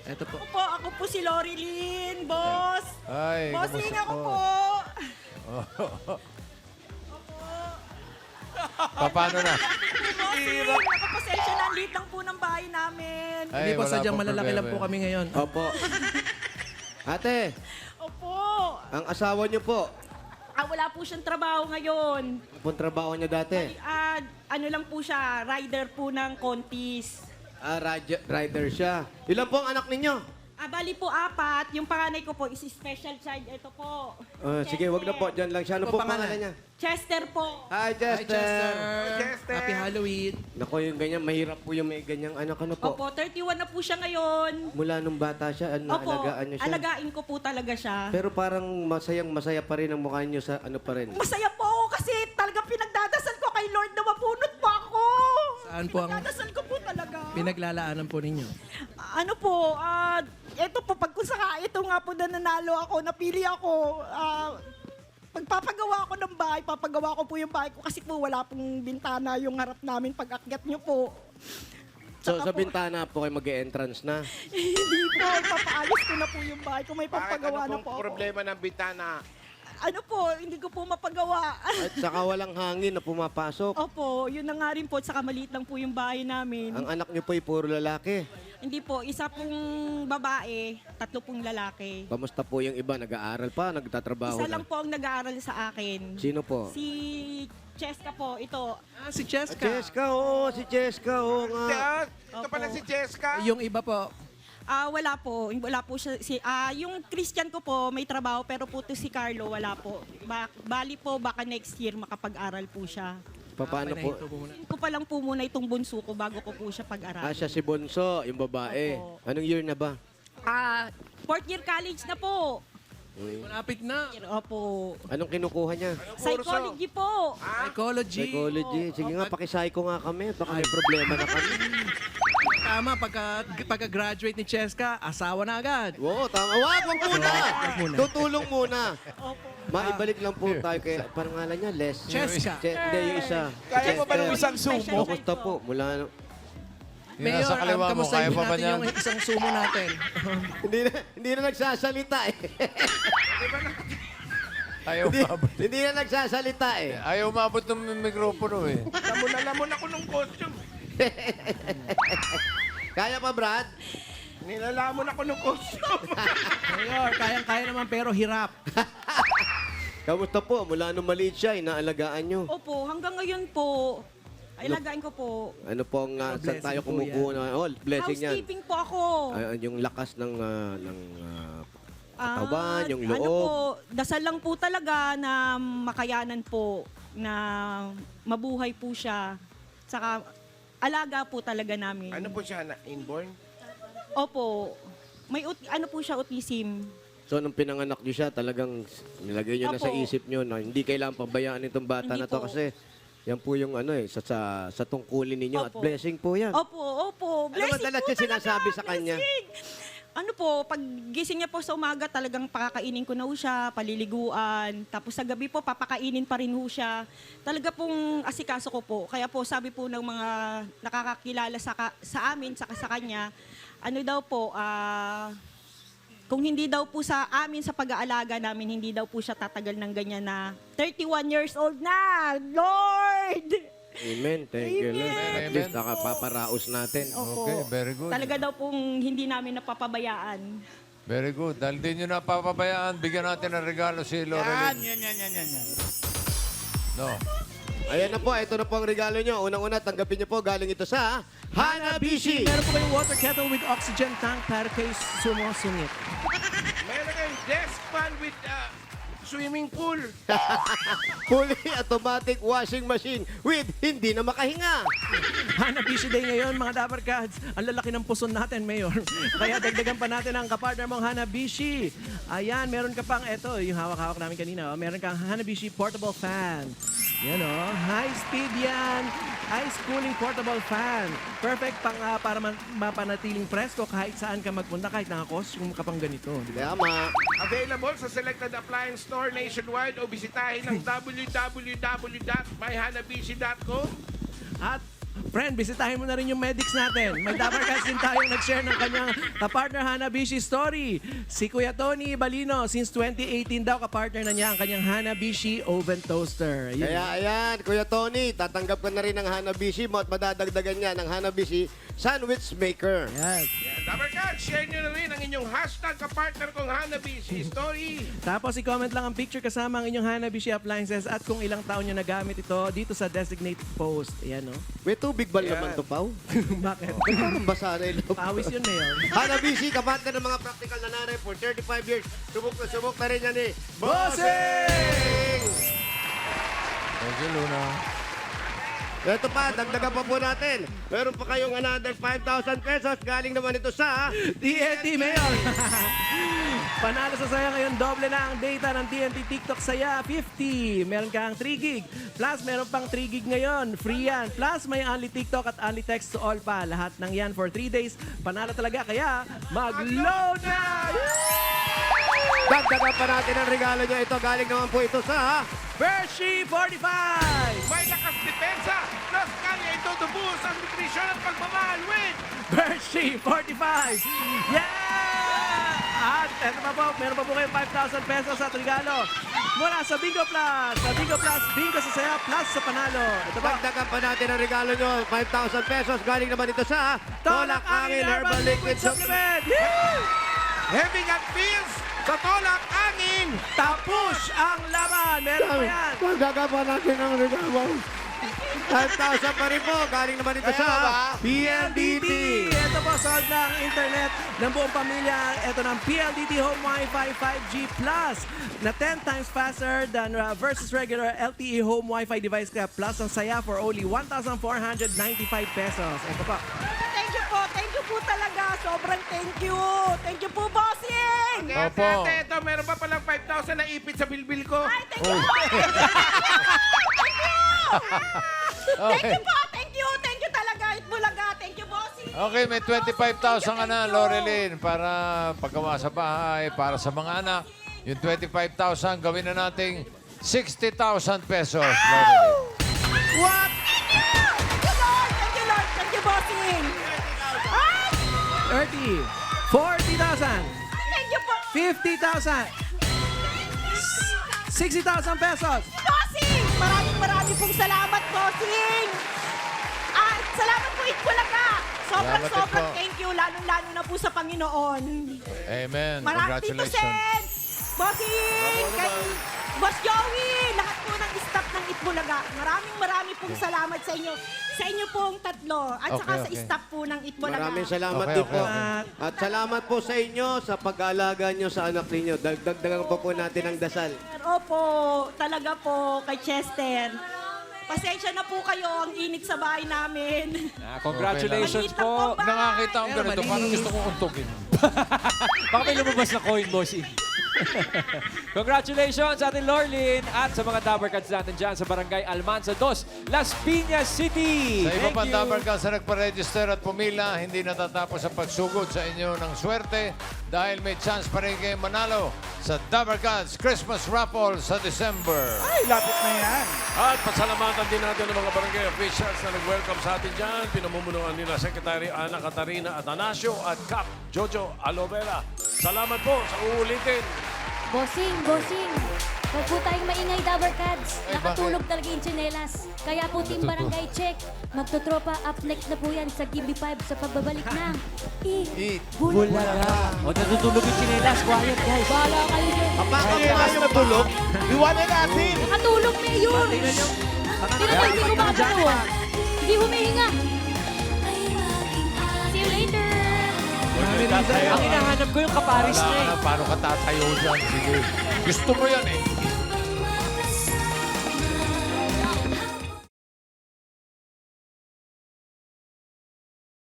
Eto po. Ako po si Lorilyn, boss. Ay, Bossing kamusta ako po? po. Paano na? Bossing, nakapasensya na. Ang liit lang po ng bahay namin. Hindi po, wala sadyang pong malalaki lang po problema kami ngayon. Opo. Ate, Opo. ang asawa niyo po, Wala po siyang trabaho ngayon. ano pong trabaho niya dati? Ano lang po siya, rider po ng Contis. Rider siya. Ilan po ang anak ninyo? Bali po 4. Yung panganay ko po is special child. Ito po. Sige, wag na po. Diyan lang siya. Ano Ano po pangalan? pangalan niya? Chester po. Hi, Hi, Chester. Chester. Happy Halloween. Nako, yung ganyan, mahirap po yung may ganyang anak. Ano po? Opo, 31 na po siya ngayon. Mula nung bata siya, Opo, naalagaan niyo siya. alagain ko po talaga siya. Pero parang masaya pa rin ang mukha niyo sa ano pa rin. Masaya po ako kasi talagang pinagdadasal ko kay Lord na mapunot po ako. Saan po ang Pinagdadasal ko po talaga. pinaglalaanan po ninyo? Ano po, ito po, pag kung saka ito nga po na nanalo ako, napili ako, pagpapagawa ko ng bahay, papagawa ko po yung bahay ko kasi po wala pong bintana yung harap namin pag-akyat nyo po. So, Tsaka sa po, bintana po kayo mag-e-entrance na. hindi po, papaalis ko na po yung bahay kung may Bakit? papagawa Ano na pong po ako. problema ng bitana? Ano po, hindi ko po mapagawa. At saka walang hangin na pumapasok. Opo, yun na nga rin po, saka maliit lang po yung bahay namin. Ang anak niyo po ay puro lalaki. Hindi po, isa pong babae, 3 pong lalaki. Kamusta po yung iba? Nag-aaral pa? Nagtatrabaho Isa na? lang po ang nag-aaral sa akin. Sino po? Si Cheska po, ito. Si Cheska. Cheska, oo. Si Cheska, oo nga. Ito pala si Cheska. Yung iba po, Wala po. Wala po siya. Yung Christian ko po, may trabaho, pero po to si Carlo, wala po. Bali po, baka next year makapag-aral po siya. Paano po? pinahinto muna. Ko pa lang po muna itong bunso ko bago ko po siya pag-aral. Siya si Bonso, yung babae. Opo. Anong year na ba? 4th year college na po. Malapit na. Opo. Anong kinukuha niya? Psychology po. Psychology. Psychology. Sige nga, pakisayko nga kami. Baka may problema na kami. Tama, pagka-graduate ni Cheska, asawa na agad. Oo, tama. Wag muna! muna. Tutulong muna. Opo. Maibalik lang po tayo kay, parang ngalan niya, Les. Cheska. Hindi, yung isa. Kaya mo ba ng Chester. isang sumo? Kamusta po? Mula, Yung nasa kaliwa mo, kamustahin kaya pa ba natin niyan? yung isang sumo natin? hindi na nagsasalita eh. Ayaw hindi, umabot. hindi na nagsasalita eh. Ayaw umabot ng mikropono eh. Lamon ako ng costume. Kaya pa, Brad? Nilalamon ako ng costume. Mayor, kayang-kaya naman pero hirap. Kamusta po? Mula nung maliit siya, inaalagaan nyo. Opo, hanggang ngayon po, ilagain ko po. Ano pong saan Blessing tayo po kumukuha na? Oh, blessing yan. Housekeeping po ako. Yung lakas ng katawan, yung loob. Ano po, dasal lang po talaga na makayanan po, na mabuhay po siya. Saka alaga po talaga namin. Ano po siya, inborn? Opo. May ano po siya, autism. So, nung pinanganak nyo siya, talagang nilagay nyo na sa Opo. isip nyo na hindi kailangan pabayaan itong bata Hindi na to po. kasi yan po yung ano eh, sa tungkulin ninyo at Opo. blessing po yan. Opo. Blessing madalas po yung talaga, sinasabi sa kanya? blessing. Ano po, pag gising niya po sa umaga, talagang pakakainin ko na ho siya, paliliguan. Tapos sa gabi po, papakainin pa rin ho siya. Talaga pong asikaso ko po. Kaya po, sabi po ng mga nakakakilala sa amin, sa kanya, ano daw po, kung hindi daw po sa amin, sa pag-aalaga namin, hindi daw po siya tatagal ng ganyan na 31 years old na. Lord! Amen. Thank you, Lord. Amen. At least nakapaparaos natin. Opo. Okay, very good. Talaga daw pong hindi namin napapabayaan. Very good. Dahil di nyo napapabayaan, bigyan natin ng regalo si Loreline. Yan. No. Ayan na po, ito na po ang regalo nyo. Unang-una, tanggapin nyo po, galing ito sa Hanabishi. Meron po kayong water kettle with oxygen tank para kayo sumusungit. Meron kayong desk fan with swimming pool. Fully automatic washing machine with hindi na makahinga. Hanabishi Day ngayon, mga Dapper Cats. Ang lalaki ng puson natin, Mayor. Kaya dagdagan pa natin ang kapartner mong Hanabishi. Ayan, meron ka pang, eto, yung hawak-hawak namin kanina. Meron kang Hanabishi portable fan. Yan o, high speed yan. Ice cooling portable fan. Perfect para mapanatiling presko kahit saan ka magpunta, kahit naka-costume ka pang ganito. Di ba? Tama. Available sa selected appliance store nationwide o bisitahin ang www.myhanabishi.com. At Friend, bisitahin mo na rin yung medics natin. May Dabarcats din tayong nag-share ng kanyang kapartner Hanabishi story. Si Kuya Tony Balino, since 2018 daw, kapartner na niya ang kanyang Hanabishi oven toaster. Ayun. Kaya ayan, Kuya Tony, tatanggap ka na rin ng Hanabishi mo at madadagdagan niya ng Hanabishi sandwich maker. Yes. Yeah, Dabarcats, share nyo na rin ang inyong hashtag kapartner kong Hanabishi story. Tapos i-comment lang ang picture kasama ang inyong Hanabishi appliances at kung ilang taon nyo nagamit ito dito sa designated post. Ayan, no? May tubig ba naman to, Pao? Bakit? Parang basa na ilo. Pawis yun, Mayor. Hanabishi, kapartner ng mga practical na nanay for 35 years. Subok na rin yan eh. Bossing! Thank you, Luna. Ito pa, dagdagan pa po natin. Meron pa kayong another 5,000 pesos. Galing naman ito sa... TNT, Mayor! Panalo sa Saya ngayon, doble na ang data ng TNT TikTok Saya, 50. Meron kang 3 gig. Plus, meron pang 3 gig ngayon. Free yan. Plus, may only TikTok at only text to all pa. Lahat ng yan for 3 days. Panalo talaga, kaya mag-load na! Dagdagan pa natin ang regalo niya. Ito, galing naman po ito sa... Hershey 45! May lakas depensa, plus kanya ito tubuhos ang nutrisyon at pagmamahal with Hershey 45! Yeah! At eto pa po, meron pa po kayong 5,000 pesos at regalo mula sa Bingo Plus. Sa Bingo Plus, Bingo sa Saya Plus sa Panalo. Ito pa, Dagdagan pa natin ang regalo nyo. 5,000 pesos. Galing naman ito sa... Tolak Angin Herbal Liquid Supplement! Yeah! heavy gut feels sa tolak angin. Tapos ang laban! Meron pa yan! Dagdagan pa natin ang regalo. 5,000 pa rin po. Galing naman ito sa... PLDT! Ito po, solve na ang internet ng buong pamilya. Ito ng PLDT Home Wi-Fi 5G Plus na 10 times faster than versus regular LTE Home Wi-Fi device kaya plus ang saya for only 1,495 pesos. Ito po. Thank you po talaga. Sobrang thank you. Thank you po, bossing. Ate, Opo. ate, ito, meron pa palang 5,000 na ipit sa bilbil ko. Ay, thank you po. Thank you po. Thank you talaga. Itbulaga. Thank you, bossing. Okay, may 25,000 ka na, Loreline, para paggawa sa bahay, para sa mga anak. Yung 25,000, gawin na nating 60,000 pesos, Loreline. What? Thank you, Lord. Thank you, Lord. Thank you, bossing. Ay, 30, 40,000, thank you po. 50,000, 60,000 pesos. Bossing! Maraming pong salamat, bossing! At salamat po, Itbulaga! Salamat din Sobrang po. thank you, lalong-lalo na po sa Panginoon. Amen. Maraming Tito Congratulations. Sen! Bossing! Kay Boss Joey! Lahat po ng staff ng Itbulaga. Maraming pong salamat sa inyo. Sa inyo pong tatlo. At saka sa Okay. staff po ng Itbulaga. Maraming salamat Okay, din po. okay. At salamat po sa inyo sa pag-aalaga nyo sa anak ninyo. Dagdagan pa po natin ang dasal. Opo, talaga po kay Chester. Pasensya na po kayo ang init sa bahay namin. Congratulations Maliit lang po po. ang bahay. Nakakita akong Pero ganito, mali. parang gusto kong untugin. Baka may lumabas na coin, bossing. Congratulations sa ating Lorlin at sa mga Dabarcats natin dyan sa Barangay Almanza 2, Las Piñas City. Sa iba Thank pang you. Dabarcats na nagpa-register at pumila, hindi natatapos ang pagsugod sa inyo ng swerte dahil may chance pa rin kayong manalo sa Dabarcats Christmas Raffle sa December. Ay, lapit na yan. At pasalamatan din natin ang mga barangay officials na nag-welcome sa atin dyan. Pinamumunuan nila Secretary Ana Catarina Atanasio at Cap Jojo Alovera. Salamat po sa uulitin. Bossing, huwag po tayong maingay, Dabarcats. Ay, Nakatulog talaga yung tsinelas. Kaya po Team Barangay Check, magtutropa up next na po yan sa Gibi 5 sa pagbabalik ng Eat Bulaga. O, natutulog yung chinelas. Quiet, guys. Bahala kayo dyan. Kapag yung natulog, iwanan natin. Nakatulog na yun. Tingnan nyo. Baka Hindi naman hindi gumagano. Hindi humihinga. See you later. Ang hinahanap ko yung kaparis na eh. Paano ka tatayo dyan? Sige. Gusto mo yan eh.